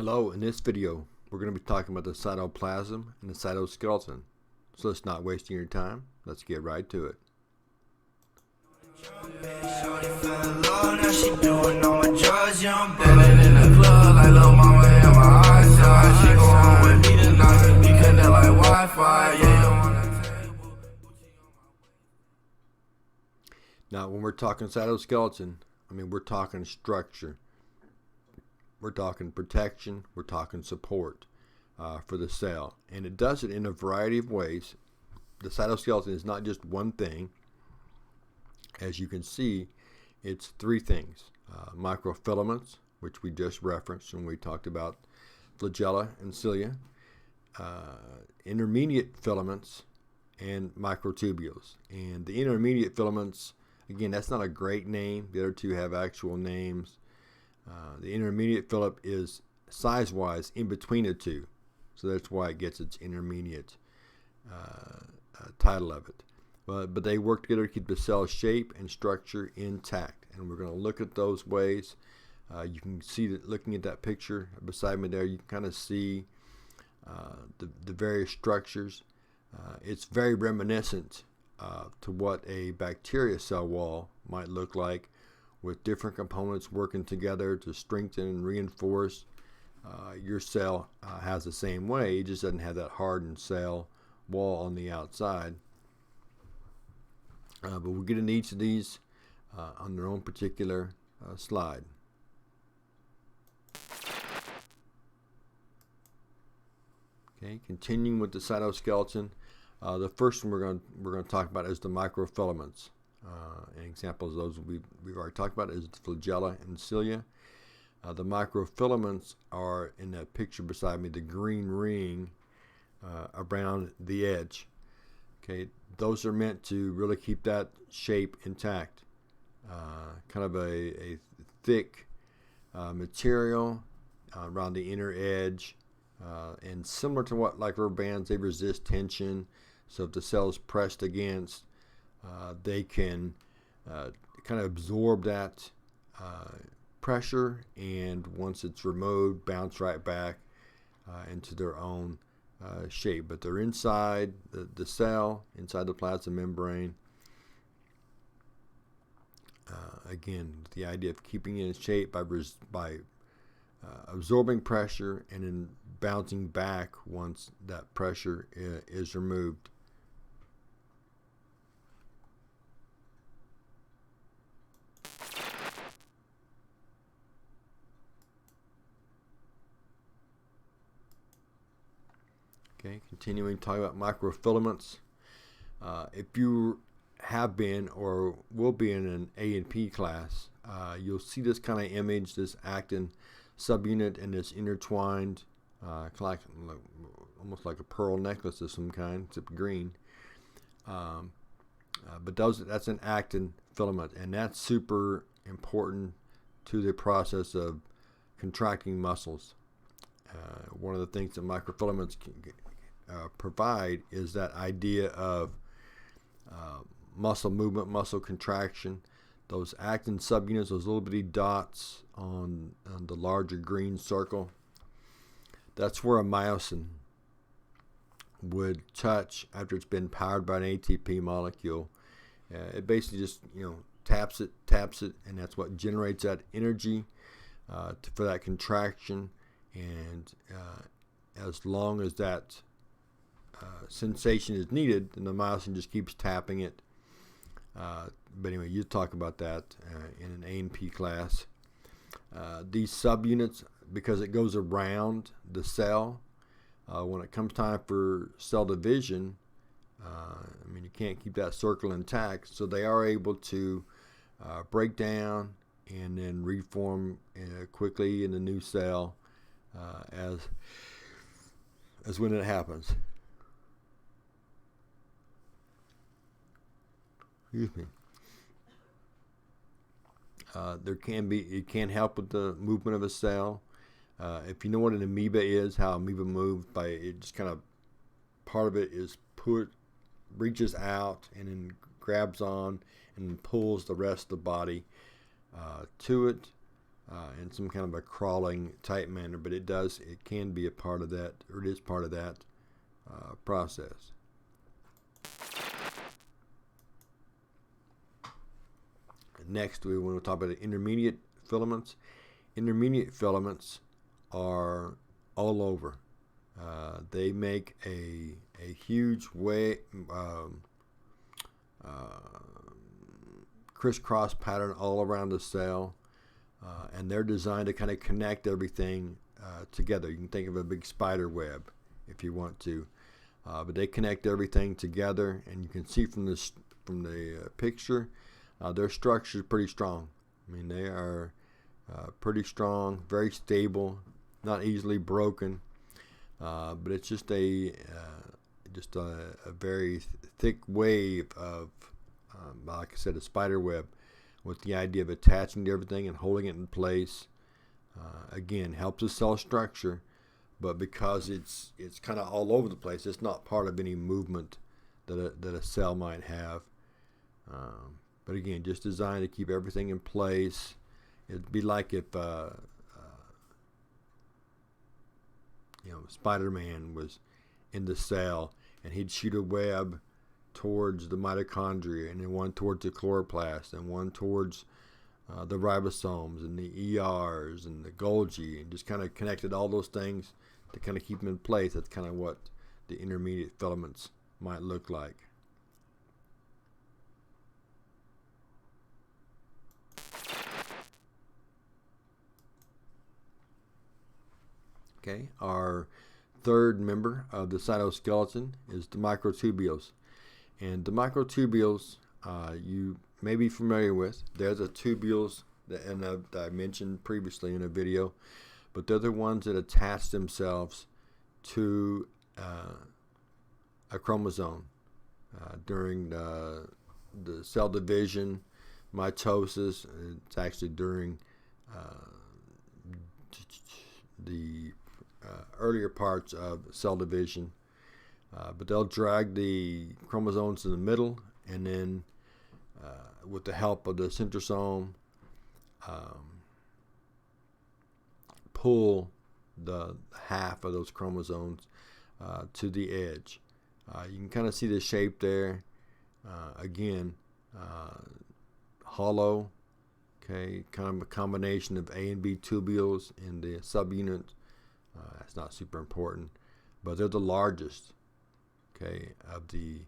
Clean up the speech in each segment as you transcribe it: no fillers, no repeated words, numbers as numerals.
Hello, in this video we're going to be talking about the cytoplasm and the cytoskeleton. So let's not wasting your time, let's get right to it. Now when we're talking cytoskeleton, we're talking structure. We're talking protection, we're talking support for the cell. And it does it in a variety of ways. The cytoskeleton is not just one thing. As you can see, it's three things. Microfilaments, which we just referenced when we talked about flagella and cilia. Intermediate filaments and microtubules. And the intermediate filaments, again, that's not a great name. The other two have actual names. The intermediate filament is size-wise in between the two, so that's why it gets its intermediate title of it. But they work together to keep the cell shape and structure intact, and we're going to look at those ways. You can see that looking at that picture beside me there, you can kind of see the various structures. It's very reminiscent to what a bacteria cell wall might look like, with different components working together to strengthen and reinforce. Your cell has the same way, it just doesn't have that hardened cell wall on the outside. But we'll get into each of these on their own particular slide. Okay, continuing with the cytoskeleton, the first one we're going to talk about is the microfilaments. And examples of those we've already talked about is the flagella and cilia. The microfilaments are in that picture beside me, the green ring around the edge. Okay, those are meant to really keep that shape intact. Kind of a thick material around the inner edge, and similar to what like rubber bands, they resist tension. So if the cell is pressed against, they can kind of absorb that pressure, and once it's removed, bounce right back into their own shape. But they're inside the cell, inside the plasma membrane. Again, the idea of keeping it in shape by absorbing pressure and then bouncing back once that pressure is removed. Okay, continuing talking about microfilaments. If you have been or will be in an A&P class, you'll see this kind of image, this actin subunit and this intertwined, almost like a pearl necklace of some kind, except green. But that's an actin filament, and that's super important to the process of contracting muscles. One of the things that microfilaments can provide is that idea of muscle movement, muscle contraction. Those actin subunits, those little bitty dots on the larger green circle, that's where a myosin would touch after it's been powered by an ATP molecule. It basically just taps it, and that's what generates that energy for that contraction. And as long as that sensation is needed, then the myosin just keeps tapping it. But anyway, you talk about that in an A&P class. These subunits, because it goes around the cell, when it comes time for cell division, you can't keep that circle intact, so they are able to break down and then reform quickly in the new cell as when it happens. Excuse me. It can help with the movement of a cell. If you know what an amoeba is, how amoeba moves, it just kind of, part of it is reaches out and then grabs on and pulls the rest of the body to it. in some kind of a crawling type manner, but it can be a part of that, or it is part of that process. Next, we want to talk about the intermediate filaments. Intermediate filaments are all over. They make a huge crisscross pattern all around the cell, and they're designed to kind of connect everything together. You can think of a big spider web if you want to, but they connect everything together, and you can see from the picture, their structure is pretty strong. I mean, they are pretty strong, very stable, not easily broken, but it's just a very thick wave of, like I said, a spider web, with the idea of attaching to everything and holding it in place. Again, helps the cell structure, but because it's kind of all over the place, it's not part of any movement that a cell might have. But again, just designed to keep everything in place. It'd be like if Spider-Man was in the cell and he'd shoot a web towards the mitochondria, and then one towards the chloroplast, and one towards the ribosomes and the ERs and the Golgi, and just kind of connected all those things to kind of keep them in place. That's kind of what the intermediate filaments might look like. Okay, our third member of the cytoskeleton is the microtubules. And the microtubules, you may be familiar with. They're the tubules that I mentioned previously in a video, but they're the ones that attach themselves to a chromosome during the cell division, mitosis. It's actually during the earlier parts of cell division, but they'll drag the chromosomes in the middle, and then with the help of the centrosome, pull the half of those chromosomes to the edge. You can kind of see the shape there. Again, hollow, okay, kind of a combination of A and B tubules in the subunit. That's not super important, but they're the largest, okay, of the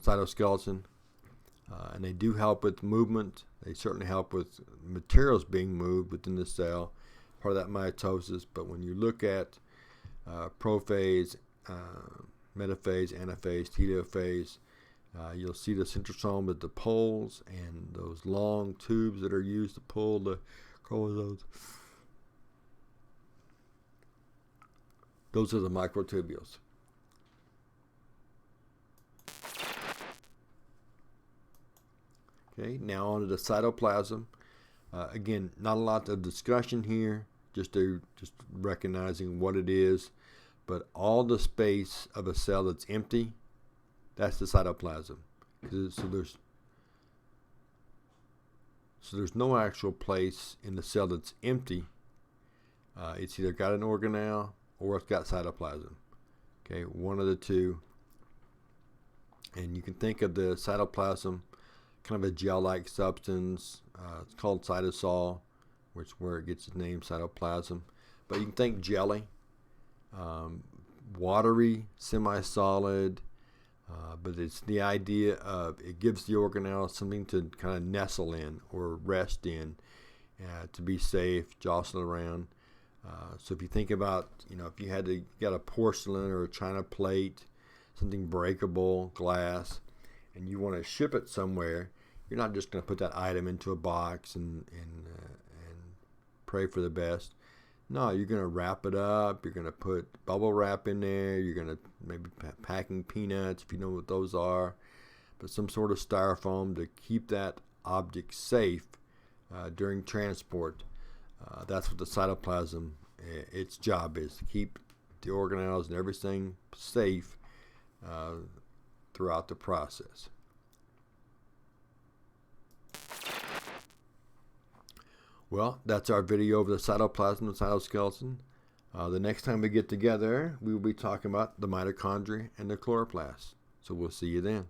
cytoskeleton, and they do help with movement. They certainly help with materials being moved within the cell, part of that mitosis. But when you look at prophase, metaphase, anaphase, telophase, you'll see the centrosome at the poles and those long tubes that are used to pull the chromosomes. Those are the microtubules. Okay, now on to the cytoplasm. Again, not a lot of discussion here, just recognizing what it is. But all the space of a cell that's empty, that's the cytoplasm. So there's no actual place in the cell that's empty. It's either got an organelle or it's got cytoplasm. Okay, one of the two. And you can think of the cytoplasm kind of a gel-like substance. It's called cytosol, which is where it gets its name, cytoplasm. But you can think jelly, watery, semi-solid, but it's the idea of it gives the organelle something to kind of nestle in or rest in, to be safe, jostle around. So if you think about, if you had to get a porcelain or a china plate, something breakable, glass, and you want to ship it somewhere, you're not just going to put that item into a box and pray for the best. No, you're going to wrap it up. You're going to put bubble wrap in there. You're going to maybe packing peanuts, if you know what those are, but some sort of styrofoam to keep that object safe during transport. That's what the cytoplasm, its job is, to keep the organelles and everything safe throughout the process. Well, that's our video of the cytoplasm cytoskeleton. The next time we get together, we will be talking about the mitochondria and the chloroplast. So we'll see you then.